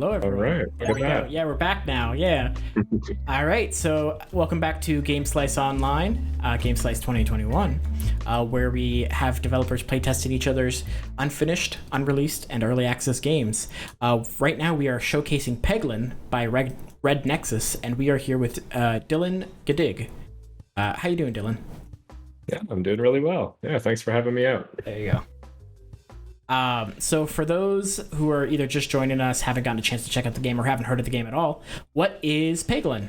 Hello, All everyone. right, look There at we go. that. Yeah, we're back now. Yeah. All right. So, welcome back to Game Slice Online, Game Slice 2021, where we have developers playtesting each other's unfinished, unreleased, and early access games. Right now, we are showcasing Peglin by Red Nexus, and we are here with Dylan Gadig. How you doing, Dylan? Yeah, I'm doing really well. Yeah, thanks for having me out. There you go. So for those who are either just joining us, haven't gotten a chance to check out the game, or haven't heard of the game at all, what is Peglin?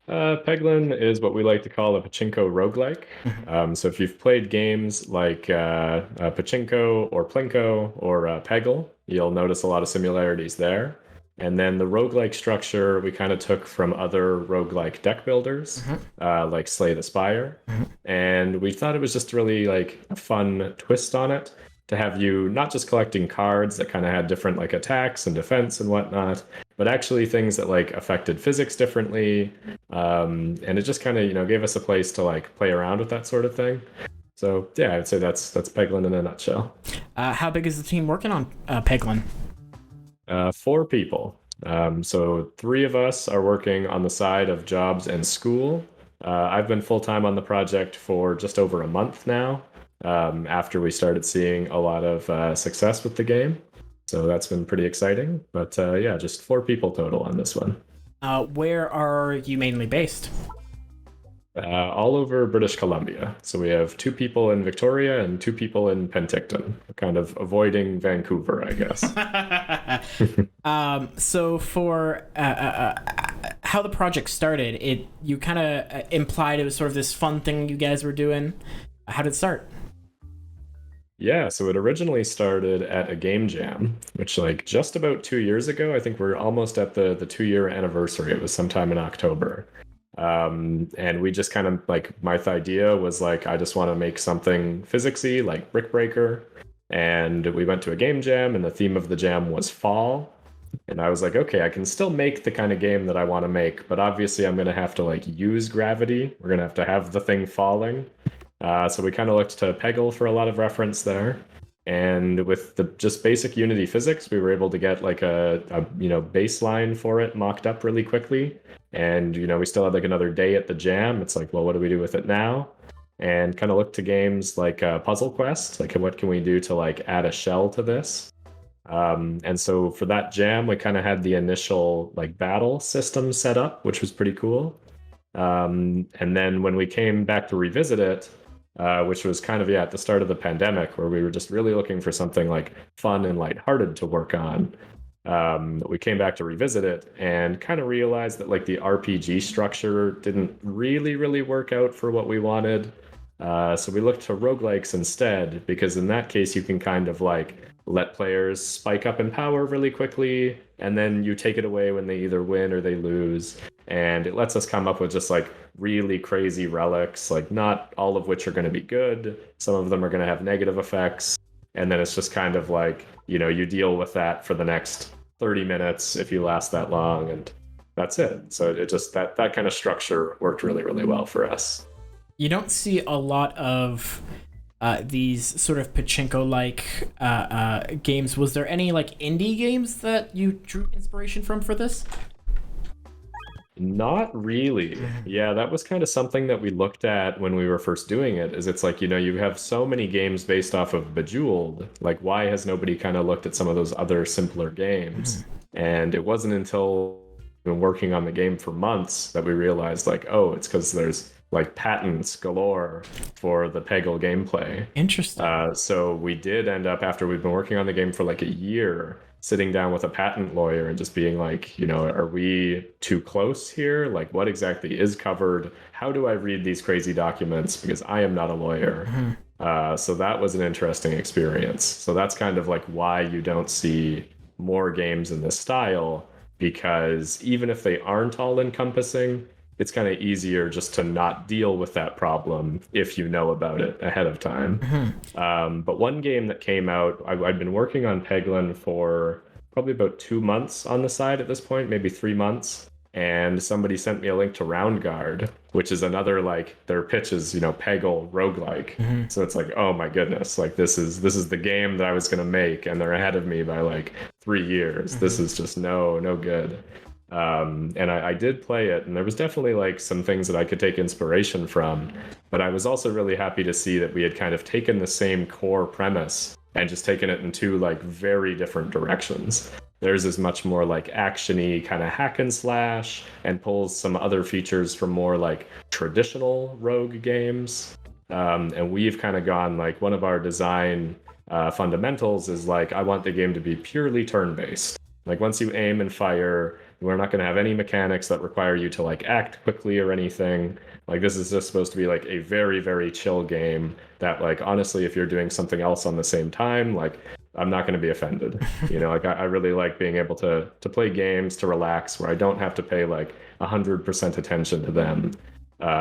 Peglin is what we like to call a pachinko roguelike. So if you've played games like Pachinko or Plinko or Peggle, you'll notice a lot of similarities there. And then the roguelike structure we kind of took from other roguelike deck builders, like Slay the Spire. And we thought it was just really like a fun twist on it to have you not just collecting cards that kind of had different like attacks and defense and whatnot, but actually things that like affected physics differently. And it just kind of, gave us a place to like play around with that sort of thing. So yeah, I'd say that's Peglin in a nutshell. How big is the team working on Peglin? Four people. So three of us are working on the side of jobs and school. I've been full-time on the project for just over a month now, after we started seeing a lot of success with the game. So that's been pretty exciting. But yeah, just four people total on this one. Where are you mainly based? All over British Columbia. So we have two people in Victoria and two people in Penticton, kind of avoiding Vancouver, I guess. So for how the project started, you kind of implied it was sort of this fun thing you guys were doing. How did it start? Yeah, so it originally started at a game jam, which like just about 2 years ago, I think we're almost at the 2 year anniversary. It was sometime in October. And we just kind of like my idea was like I just want to make something physicsy like Brick Breaker. And we went to a game jam and the theme of the jam was fall. And I was like, okay, I can still make the kind of game that I want to make, but obviously I'm gonna have to like use gravity. We're gonna have the thing falling. So we kind of looked to Peggle for a lot of reference there. And with the just basic Unity physics, we were able to get like a baseline for it mocked up really quickly. And we still had like another day at the jam. It's like, well, what do we do with it now? And kind of looked to games like Puzzle Quest, like what can we do to like add a shell to this? And so for that jam, we kind of had the initial like battle system set up, which was pretty cool. And then when we came back to revisit it, which was kind of at the start of the pandemic, where we were just really looking for something like fun and lighthearted to work on. We came back to revisit it and kind of realized that like the RPG structure didn't really work out for what we wanted. So we looked to roguelikes instead, because in that case you can kind of like let players spike up in power really quickly, and then you take it away when they either win or they lose. And it lets us come up with just like really crazy relics, like not all of which are going to be good. Some of them are going to have negative effects. And then it's just kind of like, you deal with that for the next 30 minutes if you last that long, and that's it. So it just that kind of structure worked really well for us. You don't see a lot of these sort of pachinko-like games. Was there any like indie games that you drew inspiration from for this? Not really. Yeah, that was kind of something that we looked at when we were first doing it, is it's like, you have so many games based off of Bejeweled. Like, why has nobody kind of looked at some of those other simpler games? And it wasn't until we've been working on the game for months that we realized like, oh, it's because there's like patents galore for the Peggle gameplay. Interesting. So we did end up, after we've been working on the game for like a year, sitting down with a patent lawyer and just being like, are we too close here? Like, what exactly is covered? How do I read these crazy documents? Because I am not a lawyer. So that was an interesting experience. So that's kind of like why you don't see more games in this style, because even if they aren't all encompassing, it's kind of easier just to not deal with that problem if you know about it ahead of time. But one game that came out, I'd been working on Peglin for probably about 2 months on the side at this point, maybe 3 months. And somebody sent me a link to Round Guard, which is another like their pitch is, Peggle roguelike. So it's like, oh my goodness, like this is the game that I was gonna make, and they're ahead of me by like 3 years. This is just no good. And I did play it, and there was definitely like some things that I could take inspiration from, but I was also really happy to see that we had kind of taken the same core premise and just taken it in two like very different directions. Theirs is much more like actiony kind of hack and slash, and pulls some other features from more like traditional rogue games. And we've kind of gone like one of our design fundamentals is like I want the game to be purely turn-based. Like once you aim and fire, we're not going to have any mechanics that require you to like act quickly or anything. Like this is just supposed to be like a very chill game that like honestly, if you're doing something else on the same time, like I'm not going to be offended. Like I really like being able to play games to relax where I don't have to pay like 100% attention to them.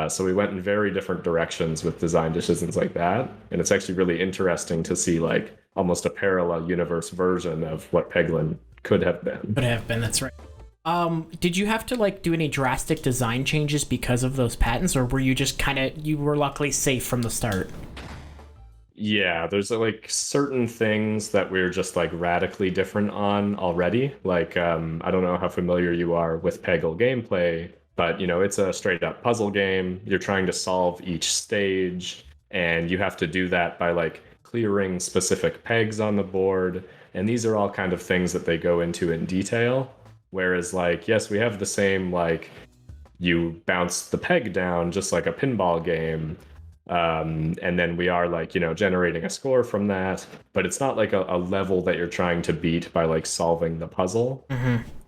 So we went in very different directions with design decisions like that, and it's actually really interesting to see like almost a parallel universe version of what Peglin could have been. Could have been, that's right. Did you have to like do any drastic design changes because of those patents, or were you just you were luckily safe from the start? Yeah, there's like certain things that we're just like radically different on already. Like, I don't know how familiar you are with Peggle gameplay, but it's a straight up puzzle game. You're trying to solve each stage, and you have to do that by like clearing specific pegs on the board. And these are all kind of things that they go into in detail. Whereas like, yes, we have the same, like you bounce the peg down just like a pinball game. And then we are like, generating a score from that, but it's not like a level that you're trying to beat by like solving the puzzle.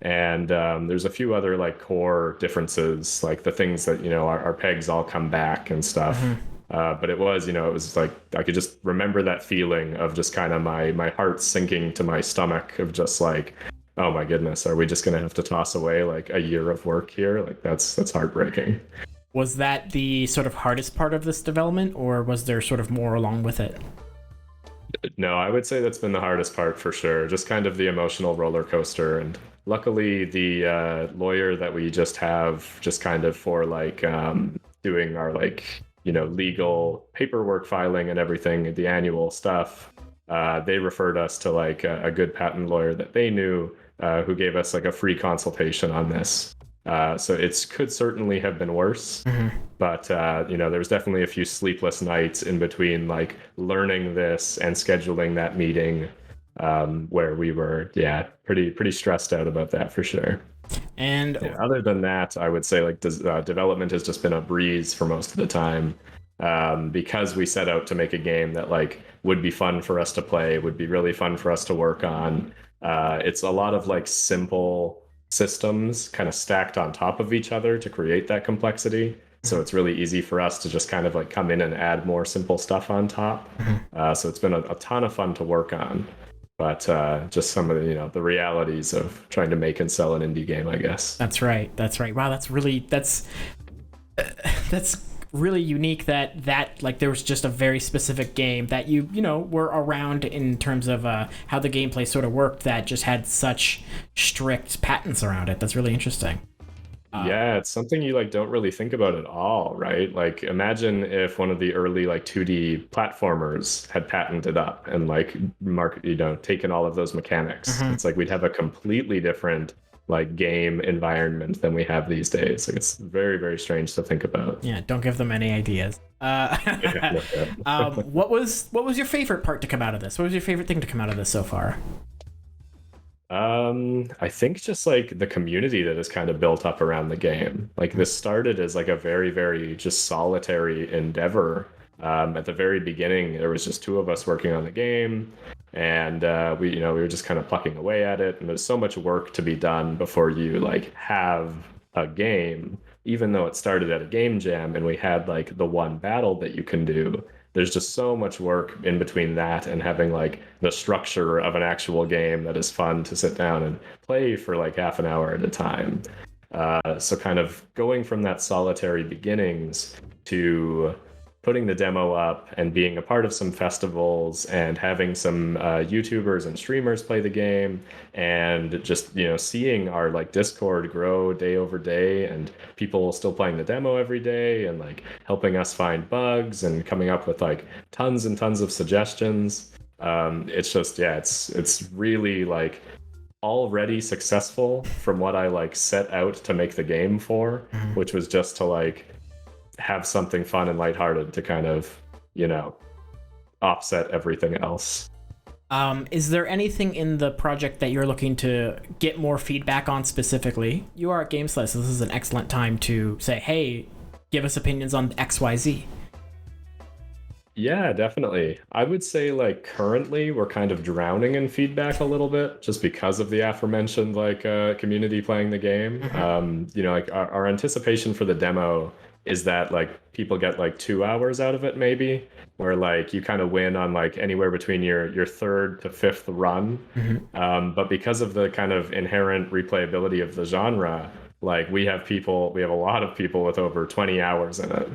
And there's a few other like core differences, like the things that, our pegs all come back and stuff. But it was like I could just remember that feeling of just kind of my heart sinking to my stomach of just like, oh my goodness, are we just going to have to toss away like a year of work here? Like that's heartbreaking. Was that the sort of hardest part of this development, or was there sort of more along with it? No, I would say that's been the hardest part for sure. Just kind of the emotional roller coaster. And luckily the lawyer that we just have just kind of for like doing our like, legal paperwork filing and everything, the annual stuff, they referred us to like a good patent lawyer that they knew, who gave us like a free consultation on this. So it could certainly have been worse, but there was definitely a few sleepless nights in between like learning this and scheduling that meeting, where we were pretty stressed out about that for sure. And other than that, I would say like development has just been a breeze for most of the time, because we set out to make a game that like would be fun for us to play, would be really fun for us to work on. It's a lot of like simple systems kind of stacked on top of each other to create that complexity. So it's really easy for us to just kind of like come in and add more simple stuff on top. So it's been a ton of fun to work on, but just some of the, the realities of trying to make and sell an indie game, I guess. That's right. Wow, that's really unique that like there was just a very specific game that you were around in terms of how the gameplay sort of worked that just had such strict patents around it. That's really interesting. Yeah, it's something you like don't really think about at all, right? Like imagine if one of the early like 2D platformers had patented up and like taken all of those mechanics. It's like we'd have a completely different like game environment than we have these days. Like it's very strange to think about. Yeah, don't give them any ideas. What was your favorite part to come out of this? What was your favorite thing to come out of this so far? I think just like the community that is kind of built up around the game. Like this started as like a very just solitary endeavor. At the very beginning, there was just two of us working on the game, and we were just kind of plucking away at it. And there's so much work to be done before you like have a game. Even though it started at a game jam and we had like the one battle that you can do, there's just so much work in between that and having like the structure of an actual game that is fun to sit down and play for like half an hour at a time. So kind of going from that solitary beginnings to putting the demo up and being a part of some festivals and having some YouTubers and streamers play the game, and just seeing our like Discord grow day over day, and people still playing the demo every day and like helping us find bugs and coming up with like tons and tons of suggestions. It's just it's really like already successful from what I like set out to make the game for, which was just to like have something fun and lighthearted to kind of, offset everything else. Is there anything in the project that you're looking to get more feedback on specifically? You are at GameSlice, so this is an excellent time to say, hey, give us opinions on XYZ. Yeah, definitely. I would say like currently we're kind of drowning in feedback a little bit just because of the aforementioned like community playing the game. Like our anticipation for the demo is that like people get like 2 hours out of it maybe, where like you kind of win on like anywhere between your third to fifth run. But because of the kind of inherent replayability of the genre, like we have a lot of people with over 20 hours in it.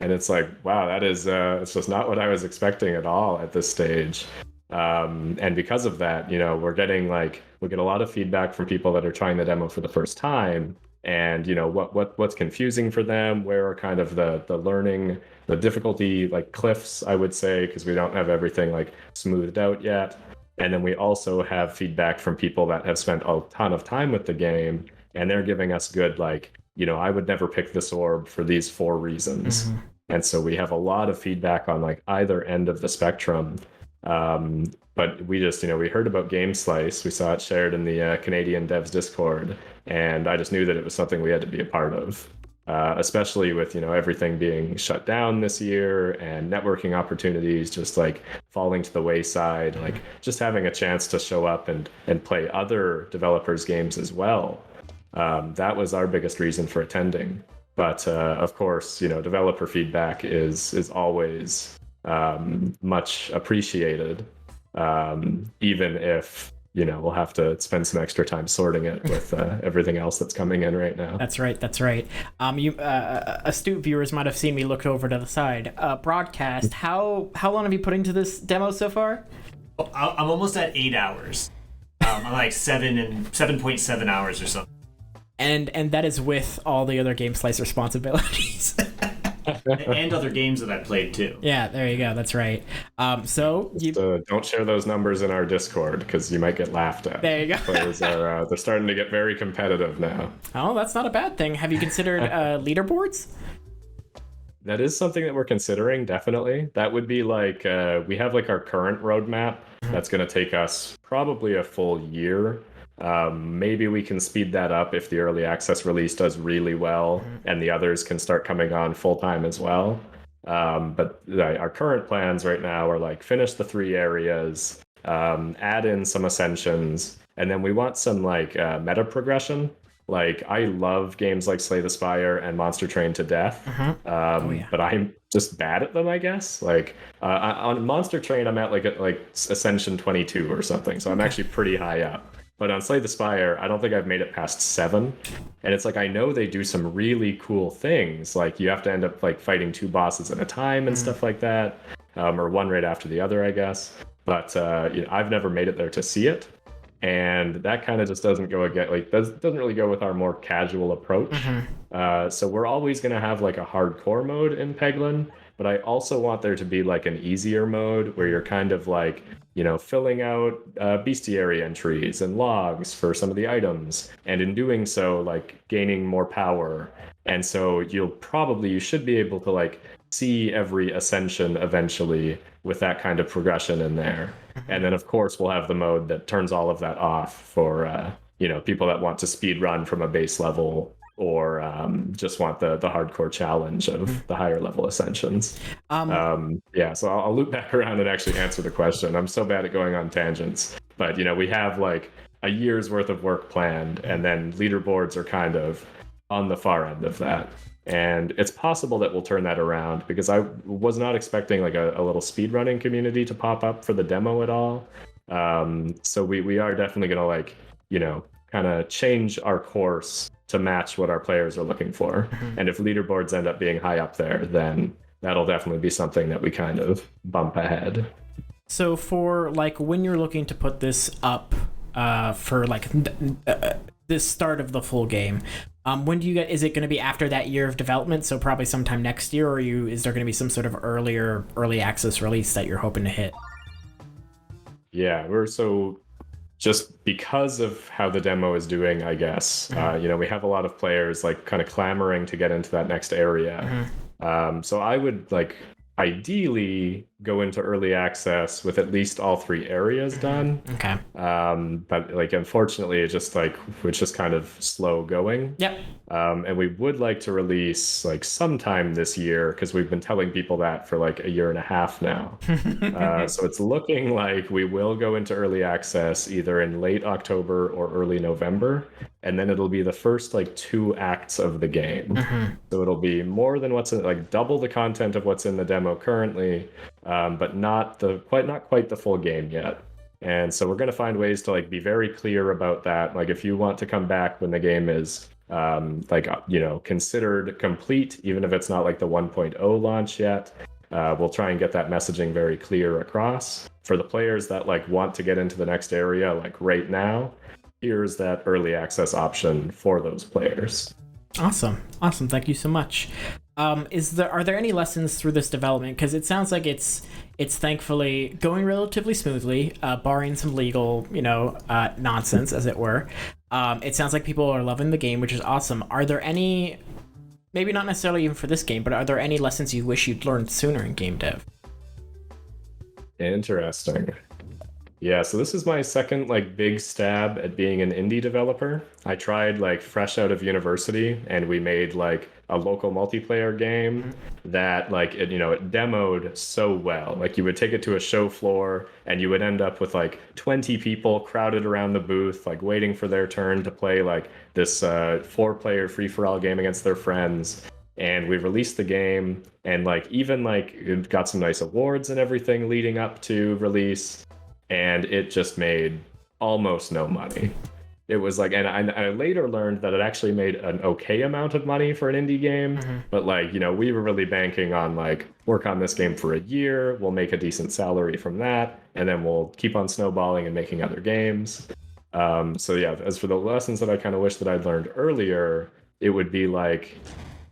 And it's like, wow, that is it's just not what I was expecting at all at this stage. And because of that, we get a lot of feedback from people that are trying the demo for the first time, and what's confusing for them, where are kind of the learning, the difficulty like cliffs, I would say, because we don't have everything like smoothed out yet. And then we also have feedback from people that have spent a ton of time with the game, and they're giving us good like, I would never pick this orb for these 4 reasons. And so we have a lot of feedback on like either end of the spectrum. But we just, we heard about GameSlice. We saw it shared in the Canadian Devs Discord. And I just knew that it was something we had to be a part of, especially with, everything being shut down this year and networking opportunities just like falling to the wayside, like just having a chance to show up and play other developers' games as well. That was our biggest reason for attending. But of course, developer feedback is always much appreciated, even if we'll have to spend some extra time sorting it with everything else that's coming in right now. That's right. You astute viewers might have seen me look over to the side. Broadcast. How long have you put into this demo so far? I'm almost at 8 hours. I'm like 7.7 hours or something. And that is with all the other GameSlice responsibilities. And other games that I played too. Yeah, there you go. That's right. So don't share those numbers in our Discord because you might get laughed at. There you go. Players are they're starting to get very competitive now. Oh, that's not a bad thing. Have you considered leaderboards? That is something that we're considering, definitely. That would be like we have like our current roadmap that's going to take us probably a full year. Maybe we can speed that up if the early access release does really well and the others can start coming on full time as well. But our current plans right now are like finish the 3 areas, add in some ascensions, and then we want some like meta progression. Like I love games like Slay the Spire and Monster Train to death, but I'm just bad at them, I guess. Like on Monster Train, I'm at like Ascension 22 or something, so I'm actually pretty high up. But on Slay the Spire, I don't think I've made it past 7. And it's like, I know they do some really cool things. Like you have to end up like fighting 2 bosses at a time and stuff like that. Or one right after the other, I guess. But I've never made it there to see it. And that kind of just doesn't go doesn't really go with our more casual approach. So we're always going to have like a hardcore mode in Peglin. But I also want there to be like an easier mode where you're kind of like, filling out bestiary entries and logs for some of the items. And in doing so, like gaining more power. And so you should be able to like see every ascension eventually with that kind of progression in there. And then of course we'll have the mode that turns all of that off for, people that want to speed run from a base level or just want the hardcore challenge of the higher level ascensions. So I'll loop back around and actually answer the question. I'm so bad at going on tangents, but we have like a year's worth of work planned, and then leaderboards are kind of on the far end of that. And it's possible that we'll turn that around because I was not expecting like a little speedrunning community to pop up for the demo at all. So we are definitely going to kind of change our course to match what our players are looking for. And if leaderboards end up being high up there, then that'll definitely be something that we kind of bump ahead. So for like when you're looking to put this up for like this start of the full game, when do you get? Is it going to be after that year of development? So probably sometime next year, or is there going to be some sort of early access release that you're hoping to hit? Yeah, we're so just because of how the demo is doing, I guess. We have a lot of players like kind of clamoring to get into that next area. So I would like ideally go into early access with at least all 3 areas done. Okay. But like unfortunately it's just kind of slow going. Yep. And we would like to release like sometime this year because we've been telling people that for like a year and a half now. So it's looking like we will go into early access either in late October or early November, and then it'll be the first like 2 acts of the game. So it'll be more than what's in, like double the content of what's in the demo currently, but not quite the full game yet. And so we're going to find ways to like be very clear about that. Like if you want to come back when the game is considered complete, even if it's not like the 1.0 launch yet, we'll try and get that messaging very clear across. For the players that like want to get into the next area like right now, here's that early access option for those players. Awesome. Thank you so much. Are there any lessons through this development? Because it sounds like it's thankfully going relatively smoothly, barring some legal, nonsense, as it were. It sounds like people are loving the game, which is awesome. Are there any, maybe not necessarily even for this game, but are there any lessons you wish you'd learned sooner in game dev? Interesting. Yeah, so this is my second like big stab at being an indie developer. I tried like fresh out of university, and we made like a local multiplayer game that like it demoed so well. Like you would take it to a show floor and you would end up with like 20 people crowded around the booth, like waiting for their turn to play like this 4-player free-for-all game against their friends. And we released the game, and like even like it got some nice awards and everything leading up to release, and it just made almost no money. It was like, and I later learned that it actually made an okay amount of money for an indie game, but like, we were really banking on like, work on this game for a year, we'll make a decent salary from that, and then we'll keep on snowballing and making other games. So yeah, as for the lessons that I kind of wish that I'd learned earlier, it would be like,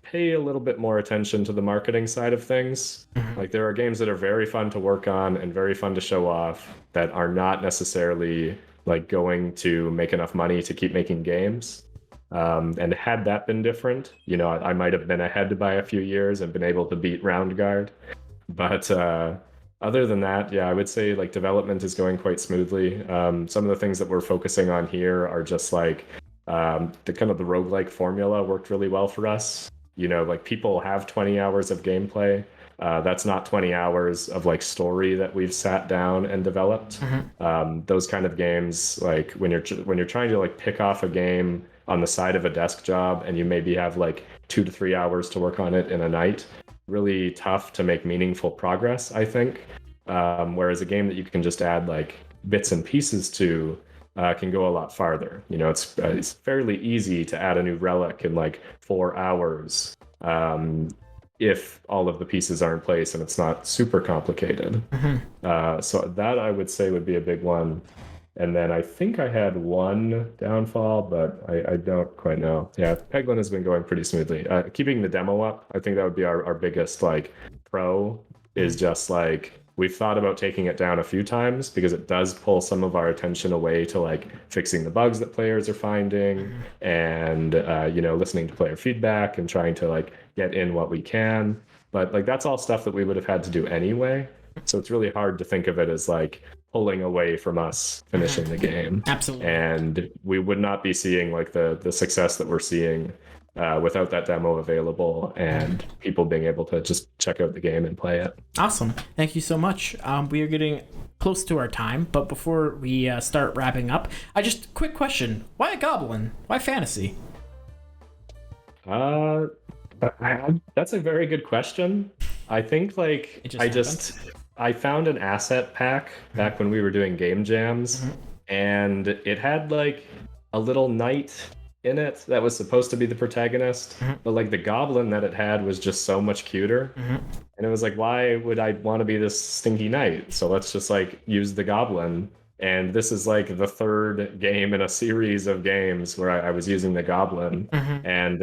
pay a little bit more attention to the marketing side of things. Like there are games that are very fun to work on and very fun to show off that are not necessarily like going to make enough money to keep making games. And had that been different, I might have been ahead by a few years and been able to beat Round Guard. But other than that, yeah, I would say like development is going quite smoothly. Some of the things that we're focusing on here are just like the kind of the roguelike formula worked really well for us. Like people have 20 hours of gameplay. That's not 20 hours of like story that we've sat down and developed. Those kind of games, like when you're trying to like pick off a game on the side of a desk job and you maybe have like 2 to 3 hours to work on it in a night, really tough to make meaningful progress, I think. Whereas a game that you can just add like bits and pieces to can go a lot farther. It's fairly easy to add a new relic in like 4 hours. If all of the pieces are in place and it's not super complicated. So that I would say would be a big one. And then I think I had one downfall, but I don't quite know. Yeah, Peglin has been going pretty smoothly. Keeping the demo up, I think that would be our biggest like pro, is just like we've thought about taking it down a few times because it does pull some of our attention away to like fixing the bugs that players are finding and listening to player feedback and trying to like get in what we can. But like that's all stuff that we would have had to do anyway. So it's really hard to think of it as like pulling away from us finishing the game. Absolutely. And we would not be seeing like the success that we're seeing without that demo available and people being able to just check out the game and play it. Awesome. Thank you so much. We are getting close to our time, but before we start wrapping up, quick question. Why a goblin? Why fantasy? That's a very good question. I think like I found an asset pack back when we were doing game jams, and it had like a little knight in it that was supposed to be the protagonist, but like the goblin that it had was just so much cuter, and it was like, why would I want to be this stinky knight? So let's just like use the goblin. And this is like the third game in a series of games where I was using the goblin. And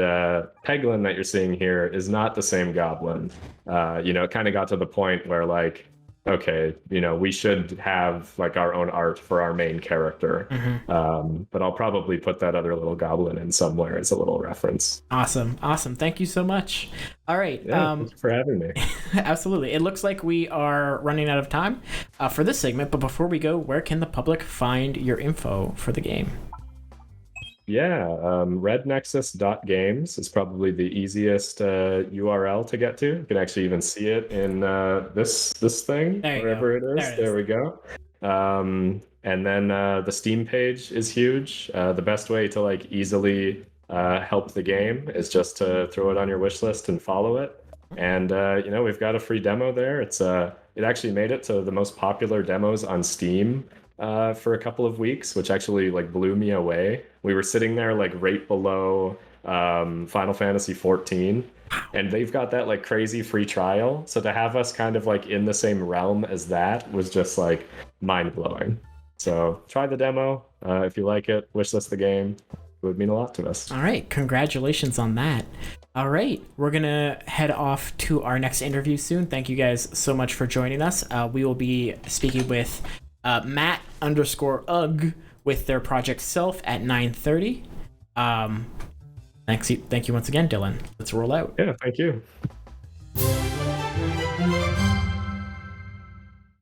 Peglin that you're seeing here is not the same goblin. It kind of got to the point where like okay, we should have like our own art for our main character. But I'll probably put that other little goblin in somewhere as a little reference. Awesome. Thank you so much. All right. Yeah, thank you for having me. Absolutely. It looks like we are running out of time for this segment, but before we go, where can the public find your info for the game? Yeah, rednexus.games is probably the easiest URL to get to. You can actually even see it in this thing, wherever it is. There we go. And then the Steam page is huge. The best way to like easily help the game is just to throw it on your wish list and follow it. And we've got a free demo there. It actually made it to the most popular demos on Steam for a couple of weeks, which actually like blew me away. We were sitting there like right below Final Fantasy 14, and they've got that like crazy free trial. So to have us kind of like in the same realm as that was just like mind blowing. So try the demo if you like it. Wishlist the game. It would mean a lot to us. All right, congratulations on that. All right, we're gonna head off to our next interview soon. Thank you guys so much for joining us. We will be speaking with Matt_Ugg with their project Self at 9:30. Thank you once again, Dylan. Let's roll out. Yeah, thank you.